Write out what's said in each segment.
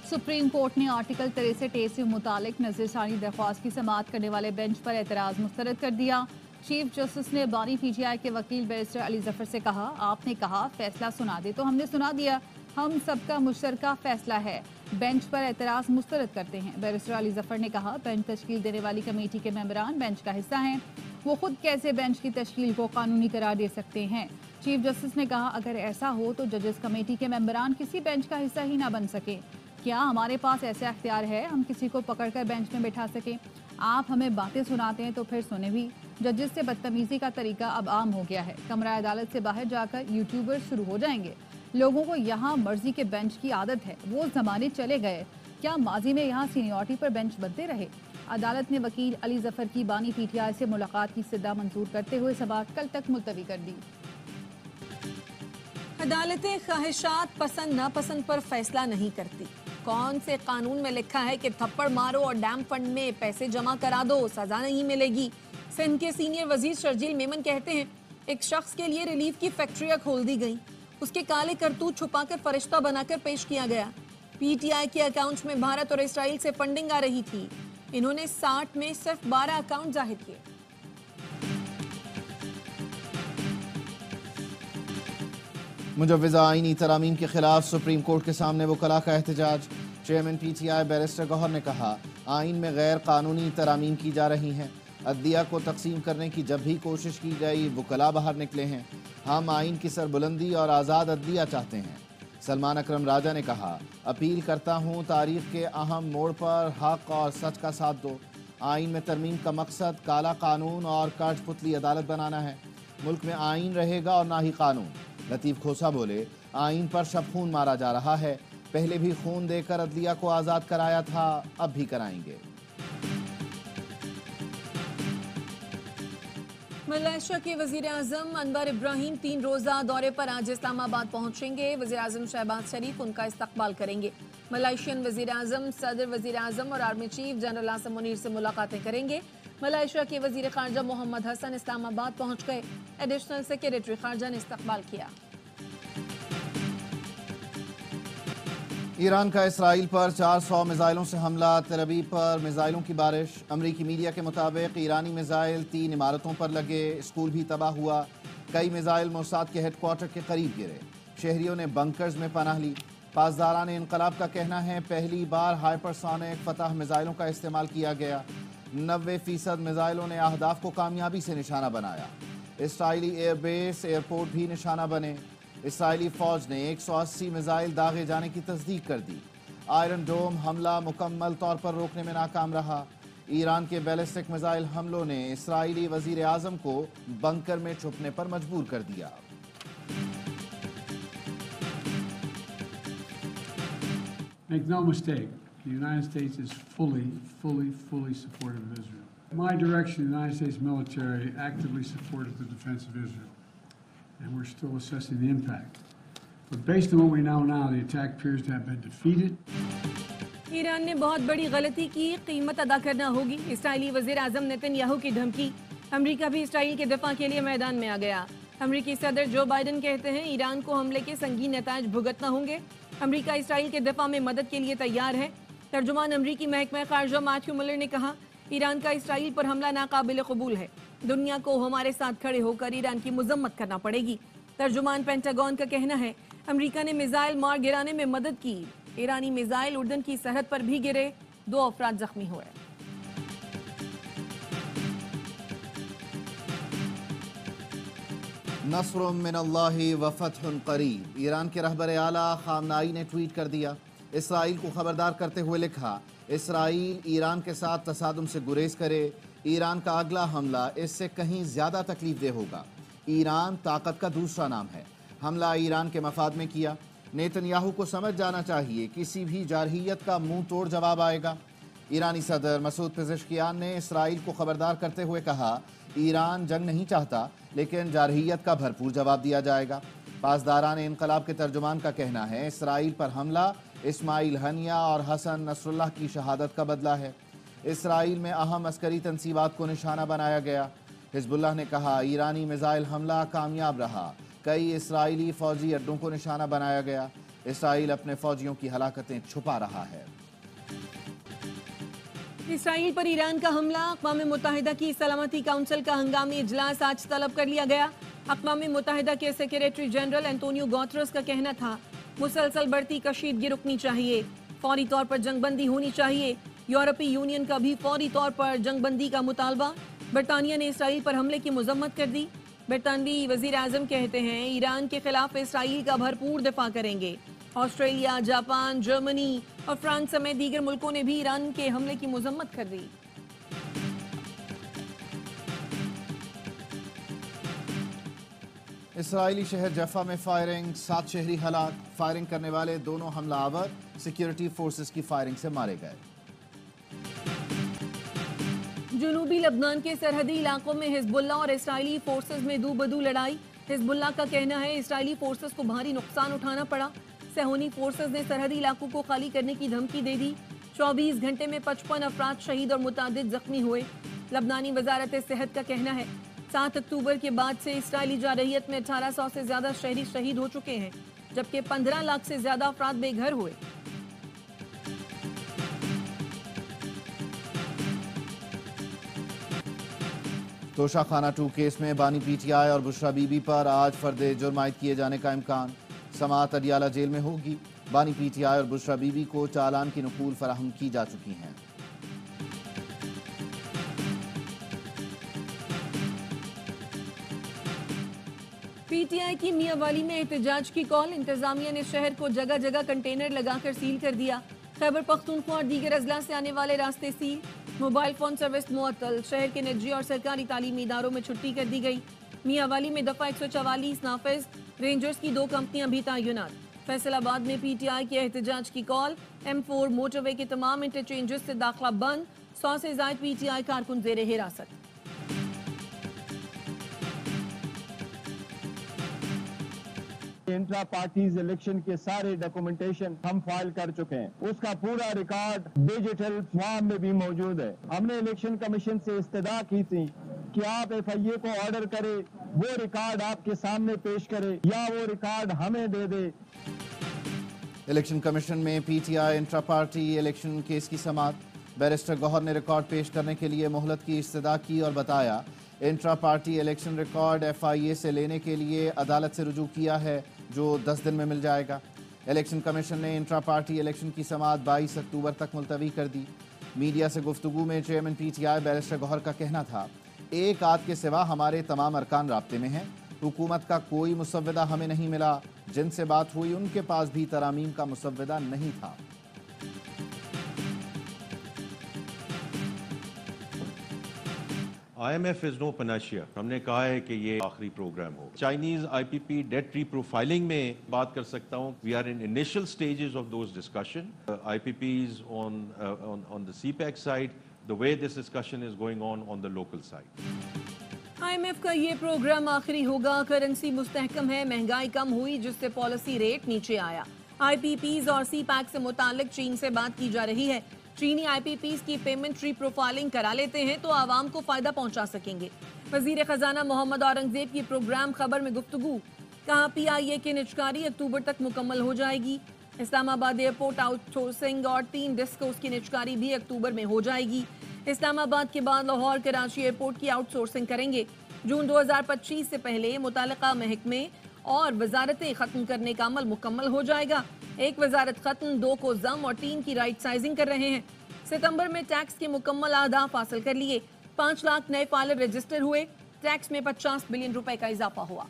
Supreme court ने article 63A से मुतालिक नजरसानी दरख्वास्त की समाअत करने वाले बेंच पर एतराज़ मुस्तरद कर दिया। चीफ जस्टिस ने बानी पीटीआई के वकील बैरिस्टर अली जफर से कहा, आपने कहा फैसला सुना दे तो हमने सुना दिया, हम सबका मुश्तरका फैसला है, बेंच पर एतराज़ मुस्तरद करते हैं। बैरिस्टर अली जफर ने कहा, बेंच तश्कील देने वाली कमेटी के मेंबरान बेंच का हिस्सा हैं, वो खुद कैसे बेंच की तश्कील को कानूनी करार दे सकते हैं। चीफ जस्टिस ने कहा, अगर ऐसा हो तो जजेस कमेटी के मेंबरान किसी बेंच का हिस्सा ही ना बन सके। क्या हमारे पास ऐसा अख्तियार है हम किसी को पकड़कर बेंच में बैठा सकें? आप हमें बातें सुनाते हैं तो फिर सुने भी। जजेस से बदतमीजी का तरीका अब आम हो गया है। कमरा अदालत से बाहर जाकर यूट्यूबर्स शुरू हो जाएंगे। लोगों को यहाँ मर्जी के बेंच की आदत है, वो जमाने चले गए। क्या माजी में यहाँ सीनियरिटी पर बेंच बनते रहे? अदालत ने वकील अली जफर की बानी पीटीआई से मुलाकात की इस्तदा मंजूर करते हुए समाअत कल तक मुलतवी कर दी। अदालतें ख्वाहिशात पसंद नापसंद पर फैसला नहीं करती। कौन से कानून में लिखा है कि थप्पड़ मारो और डैम फंड में पैसे जमा करा दो, सजा नहीं मिलेगी? सिंध के सीनियर वजीर शर्जील मेमन कहते हैं, एक शख्स के लिए रिलीफ की फैक्ट्रियां खोल दी गई, उसके काले करतूत छुपाकर फरिश्ता बनाकर पेश किया गया। पीटीआई के अकाउंट्स में भारत और इसराइल से फंडिंग आ रही थी। इन्होंने 60 में सिर्फ 12 अकाउंट जाहिर किए। मुजव्वज़ा आईनी तरामीम के खिलाफ सुप्रीम कोर्ट के सामने वकला का एहतजाज। चेयरमैन पीटीआई बैरिस्टर गौहर ने कहा, आइन में गैर कानूनी तरामीम की जा रही हैं। अदलिया को तकसीम करने की जब भी कोशिश की गई वकला बाहर निकले हैं। हम आइन की सरबुलंदी और आज़ाद अदलिया चाहते हैं। सलमान अकरम राजा ने कहा, अपील करता हूँ तारीख के अहम मोड़ पर हक और सच का साथ दो। आइन में तरमीम का मकसद काला कानून और कठपुतली अदालत बनाना है। मुल्क में आइन रहेगा और ना ही कानून। लतीफ़ खोसा बोले, आइन पर शब खून मारा जा रहा है। पहले भी खून देकर अदलिया को आज़ाद कराया था, अब भी कराएंगे। मलेशिया के वजीर आजम अनवर इब्राहिम 3 रोज़ा दौरे पर आज इस्लामाबाद पहुंचेंगे। वजीर आजम शहबाज शरीफ उनका इस्तकबाल करेंगे। मलेशियन वजीर आजम, सदर वजीर आजम और army chief general Asim Munir से मुलाकातें करेंगे। मलेशिया के वजीर खारजा मोहम्मद हसन इस्लामाबाद पहुंच गए। एडिशनल सेक्रेटरी खारजा ने इस्तकबाल किया। ईरान का इसराइल पर 400 मिसाइलों से हमला, तेल अवीव पर मिसाइलों की बारिश। अमरीकी मीडिया के मुताबिक ईरानी मिसाइल 3 इमारतों पर लगे, स्कूल भी तबाह हुआ। कई मिसाइल मोसाद के हेडक्वार्टर के करीब गिरे। शहरियों ने बंकर्स में पनाह ली। पासदारान इनकलाब का कहना है, पहली बार हाइपरसोनिक फतह मिसाइलों का इस्तेमाल किया गया। 90% मिसाइलों ने अहदाफ को कामयाबी से निशाना बनाया। इसराइली एयरबेस, एयरपोर्ट भी निशाना बने। इसराइली फौज ने 180 मिसाइल दागे जाने की तस्दीक कर दी। आयरन डोम हमला मुकम्मल तौर पर रोकने में नाकाम रहा। ईरान के बैलिस्टिक मिसाइल हमलों ने इसराइली वजीर आजम को बंकर में छुपने पर मजबूर कर दिया। Make no mistake, the United States is fully supportive of Israel. My direction, the United States military actively supported the defense of Israel, and we're still assessing the impact. But based on what we know now, the attack appears to have been defeated. Iran ने बहुत बड़ी गलती की, कीमत अदा करना होगी। Israeli वजीर आजम नेतन्याहू की धमकी। अमेरिका भी इसराइल के दफा के लिए मैदान में आ गया। अमेरिकी सदर जो बाइडन कहते हैं, ईरान को हमले के संगीन नतायज भुगतना होंगे। अमेरिका इसराइल के दफा में मदद के लिए तैयार है। तर्जुमान अमेरिकी महकमा खारजा मैथ्यू मिलर ने कहा, ईरान का इसराइल पर हमला नाकाबिल कबूल है। दुनिया को हमारे साथ खड़े होकर ईरान की मजम्मत करना पड़ेगी। तर्जुमान पेंटागन का कहना है, अमेरिका ने मिसाइल मार गिराने में मदद की। ईरानी मिसाइल उर्दन की सरहद पर भी गिरे, 2 अफराद जख्मी हुए। नस्रुम मिनल्लाहि व फतहुन करीब। ईरान के रहबर आला खामनाई ने ट्वीट कर दिया। इसराइल को खबरदार करते हुए लिखा, इसराइल ईरान के साथ तसादुम से गुरेज करे। ईरान का अगला हमला इससे कहीं ज्यादा तकलीफ दे होगा। ईरान ताकत का दूसरा नाम है। हमला ईरान के मफाद में किया। नेतन्याहू को समझ जाना चाहिए, किसी भी जारहियत का मुंह तोड़ जवाब आएगा। ईरानी सदर मसूद पेज़ेश्कियान ने इसराइल को खबरदार करते हुए कहा, ईरान जंग नहीं चाहता, लेकिन जारहियत का भरपूर जवाब दिया जाएगा। पासदारान इनकलाब के तर्जुमान का कहना है, इसराइल पर हमला इस्माइल हनिया और हसन नसरुल्लाह की शहादत का बदला है। इसराइल में अहम अस्करी तंसीबात को निशाना बनाया गया। हिजबुल्लाह ने कहा, ईरानी मिसाइल हमला कामयाब रहा। कई इसराइली फौजी अड्डों को निशाना बनाया गया। इसराइल अपने फौजियों की हलाकतें छुपा रहा है। इसराइल पर ईरान का हमला, अक़वाम मुत्तहिदा की सलामती काउंसिल का हंगामी इजलास आज तलब कर लिया गया। अक़वाम मुत्तहिदा के सेक्रेटरी जनरल एंटोनियो गुतेरेस का कहना था, मुसलसल बढ़ती कशीदगी रुकनी चाहिए, फौरी तौर पर जंगबंदी होनी चाहिए। यूरोपीय यूनियन का भी फौरी तौर पर जंगबंदी का मुतालबा। बरतानिया ने इसराइल पर हमले की मजम्मत कर दी। बरतानवी वजीर आजम कहते हैं ईरान के खिलाफ इसराइल का भरपूर दिफा करेंगे। ऑस्ट्रेलिया, जापान, जर्मनी और फ्रांस समेत दीगर मुल्कों ने भी ईरान के हमले की मजम्मत कर दी। इसराइली शहर जफा में फायरिंग, 7 शहरी हलाक। फायरिंग करने वाले दोनों हमलावर सिक्योरिटी फोर्सेस की फायरिंग से मारे गए। जुनूबी लबनान के सरहदी इलाकों में हिजबुल्लाह और इसराइली फोर्सेस में दो बदू लड़ाई। हिजबुल्लाह का कहना है इसराइली फोर्सेस को भारी नुकसान उठाना पड़ा। सहूनी फोर्सेस ने सरहदी इलाकों को खाली करने की धमकी दे दी। 24 घंटे में 55 अफराद शहीद और मुतादिद जख्मी हुए। लबनानी वजारत सेहत का कहना है 7 अक्टूबर के बाद से इसराइली जारहियत में 1800 से ज्यादा शहरी शहीद हो चुके हैं, जबकि 15 लाख से ज्यादा अफराद बेघर हुए। तोशाखाना 2 केस में बानी पीटीआई और बुशरा बीबी पर आज फर्द जुर्म आयद किए जाने का इम्कान। समाअत अडियाला जेल में होगी। बानी पीटीआई और बुशरा बीबी को चालान की नकूल फराहम की जा चुकी हैं। पीटीआई की मियांवाली में एहतजाज की कॉल। इंतजामिया ने शहर को जगह जगह कंटेनर लगाकर सील कर दिया। खैबर पख्तूनख्वा और दीगर अजला से आने वाले रास्ते सील। मोबाइल फोन सर्विस मुअत्तल। शहर के निजी और सरकारी तालीमी इदारों में छुट्टी कर दी गई। मियांवाली में दफा 144 नाफिज। रेंजर्स की 2 कंपनियां भी तैनात। फैसलाबाद में पीटीआई के एहतजाज की कॉल। M4 मोटरवे के तमाम इंटरचेंजेस से दाखिला बंद। 100 से ज्यादा पीटीआई कारकुन जेर हिरासत। इंट्रा पार्टीज इलेक्शन के सारे डॉक्यूमेंटेशन हम फाइल कर चुके हैं। उसका पूरा रिकॉर्ड डिजिटल फॉर्म में भी मौजूद है। हमने इलेक्शन कमीशन से इस्तदा की थी कि आप FIA को ऑर्डर करे, वो रिकॉर्ड आपके सामने पेश करे या वो रिकॉर्ड हमें दे दे। इलेक्शन कमीशन में PTI intra party election case की समाअत। बैरिस्टर गौहर ने रिकॉर्ड पेश करने के लिए मोहलत की इस्तदा की और बताया intra party election record FIA से लेने के लिए अदालत से रुजू किया है, जो 10 दिन में मिल जाएगा। इलेक्शन कमीशन ने इंट्रा पार्टी इलेक्शन की समाअत 22 अक्टूबर तक मुलतवी कर दी। मीडिया से गुफ्तगू में चेयरमैन पीटीआई बैरिस्टर गौहर का कहना था, एक आध के सिवा हमारे तमाम अरकान राब्ते में हैं। हुकूमत का कोई मुसव्वदा हमें नहीं मिला। जिनसे बात हुई उनके पास भी तरामीम का मुसव्वदा नहीं था। IMF is no panacea। हमने कहा है कि ये आखिरी प्रोग्राम हो। चाइनीज IPP डेट रीप्रोफाइलिंग में बात कर सकता हूँ। We are in initial stages of those discussion. IPPs on the CPEC side, the way this discussion is going on the local side। IMF का ये प्रोग्राम आखिरी होगा। करेंसी मुस्तहकम है, महंगाई कम हुई जिससे पॉलिसी रेट नीचे आया। IPPs और CPEC से मुतालिक चीन से बात की जा रही है। चीनी IPPs की पेमेंट रीप्रोफाइलिंग करा लेते हैं तो आवाम को फायदा पहुंचा सकेंगे। वजीर खजाना मोहम्मद औरंगजेब की प्रोग्राम खबर में गुफ्तगू। कहा PIA की निजकारी अक्टूबर तक मुकम्मल हो जाएगी। इस्लामाबाद एयरपोर्ट आउटसोर्सिंग और 3 डिस्कोस की निजकारी भी अक्टूबर में हो जाएगी। इस्लामाबाद के बाद लाहौर कराची एयरपोर्ट की आउटसोर्सिंग करेंगे। जून 2025 से पहले मुतालिका महकमे और वजारतें खत्म करने का अमल मुकम्मल हो जाएगा। 1 वजारत खत्म, 2 को जम और 3 की राइट साइजिंग कर रहे हैं। सितंबर में टैक्स के मुकम्मल अहदाफ हासिल कर लिए। 5 लाख नए फाइलर रजिस्टर हुए। टैक्स में 50 बिलियन रुपए का इजाफा हुआ।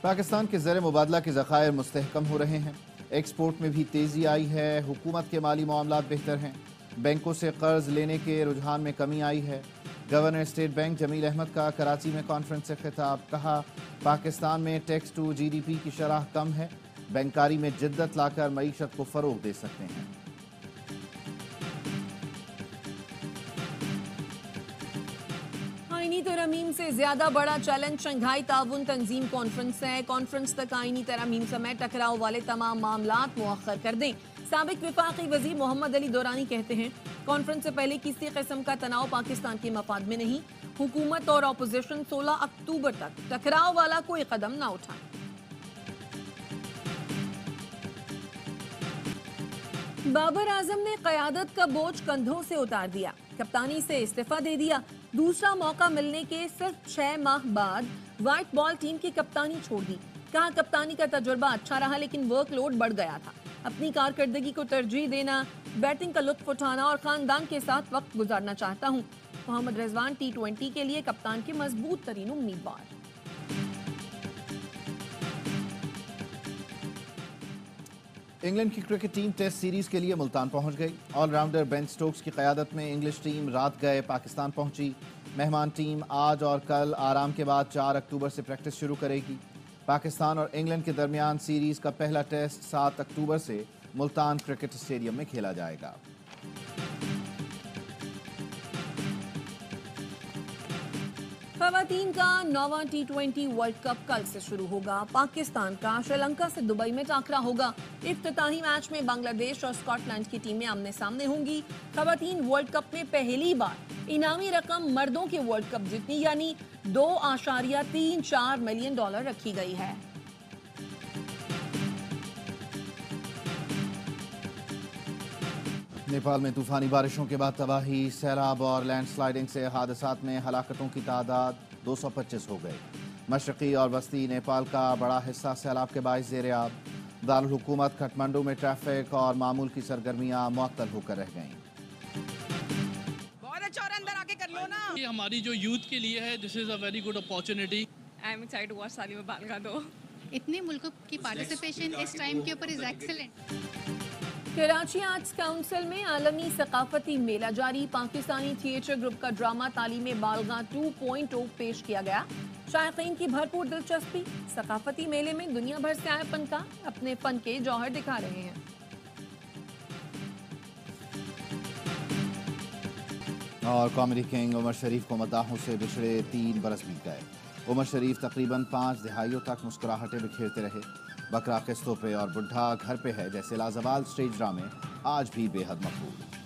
पाकिस्तान के ज़र मुबादला के ज़खायर मुस्तहकम हो रहे हैं। एक्सपोर्ट में भी तेज़ी आई है। हुकूमत के माली मामलात बेहतर हैं। बैंकों से कर्ज लेने के रुझान में कमी आई है। Governor state bank Jamil Ahmed का कराची में कॉन्फ्रेंस से खिताब। कहा, पाकिस्तान में टैक्स टू GDP की शरह कम है। बैंकारी में जिद्दत लाकर मईशत को फ़रोग दे सकते हैं। आईनी तरमीम से ज्यादा बड़ा चैलेंज शंघाई ताउन तंजीम कॉन्फ्रेंस है। कॉन्फ्रेंस तक आईनी तरमीम समेत टकराव वाले तमाम मामलात मुअख्खर कर दें। साबिक विफाकी वजीर मोहम्मद अली दौरानी कहते हैं कॉन्फ्रेंस से पहले किसी किस्म का तनाव पाकिस्तान के मफाद में नहीं। हुकूमत और अपोजिशन 16 अक्टूबर तक टकराव वाला कोई कदम ना उठाए। बाबर आजम ने क़यादत का बोझ कंधों से उतार दिया, कप्तानी से इस्तीफा दे दिया। दूसरा मौका मिलने के सिर्फ 6 माह बाद व्हाइट बॉल टीम की कप्तानी छोड़ दी। कहा कप्तानी का तजुर्बा अच्छा रहा लेकिन वर्कलोड बढ़ गया था। अपनी कारकर्दगी को तरजीह देना, बैटिंग का लुत्फ उठाना और खानदान के साथ वक्त गुजारना चाहता हूं। मोहम्मद रिजवान T20 के लिए कप्तान के मजबूत तरीन उम्मीदवार। इंग्लैंड की क्रिकेट टीम टेस्ट सीरीज के लिए मुल्तान पहुंच गई। ऑलराउंडर बेन स्टोक्स की क़यादत में इंग्लिश टीम रात गए पाकिस्तान पहुंची। मेहमान टीम आज और कल आराम के बाद 4 अक्टूबर से प्रैक्टिस शुरू करेगी। पाकिस्तान और इंग्लैंड के दरमियान सीरीज का पहला टेस्ट 7 अक्टूबर से मुल्तान क्रिकेट स्टेडियम में खेला जाएगा। खवातीन का 9वां T20 वर्ल्ड कप कल से शुरू होगा। पाकिस्तान का श्रीलंका से दुबई में टाकरा होगा। इफ्तिताही मैच में बांग्लादेश और स्कॉटलैंड की टीमें आमने सामने होंगी। खवातीन वर्ल्ड कप में पहली बार इनामी रकम मर्दों के वर्ल्ड कप जितनी यानी $2.34 मिलियन रखी गई है। नेपाल में तूफानी बारिशों के बाद तबाही, सैलाब और लैंडस्लाइडिंग से हादसात में हलाकतों की तादाद 225 हो गई। मशरकी और वस्ती नेपाल का बड़ा हिस्सा सैलाब के बाइस ज़ेर आब। दारुल हुकूमत काठमांडू में ट्रैफिक और मामूल की सरगर्मियां मुअत्तल होकर रह गईं। बहुत अच्छा, और अंदर आके कर लो ना। ये हमारी जो यूथ के लिए है, this is a very good opportunity. I am excited to watch साली में बाल का दो। इतने मुल्कों की पार्टिसिपेशन इस टाइम के ऊपर is excellent. Karachi arts council में आलमी सकाफती मेला जारी। पाकिस्तानी थिएटर ग्रुप का ड्रामा तालीम बालगा 2.0 पेश किया गया। शायकीन की भरपूर दिलचस्पी। सकाफती मेले में दुनिया भर से आए फनकार अपने फन के जौहर दिखा रहे हैं। और कॉमेडी किंग उमर शरीफ को मद्दाहों से बिछड़े 3 बरस बीत गए। उमर शरीफ तकरीबन 5 दिहाइयों तक मुस्कुराहटें बिखेरते रहे। बकरा किस्तों पे और बुढ़ा घर पे है जैसे लाजवाल स्टेज ड्रामे आज भी बेहद मकबूल।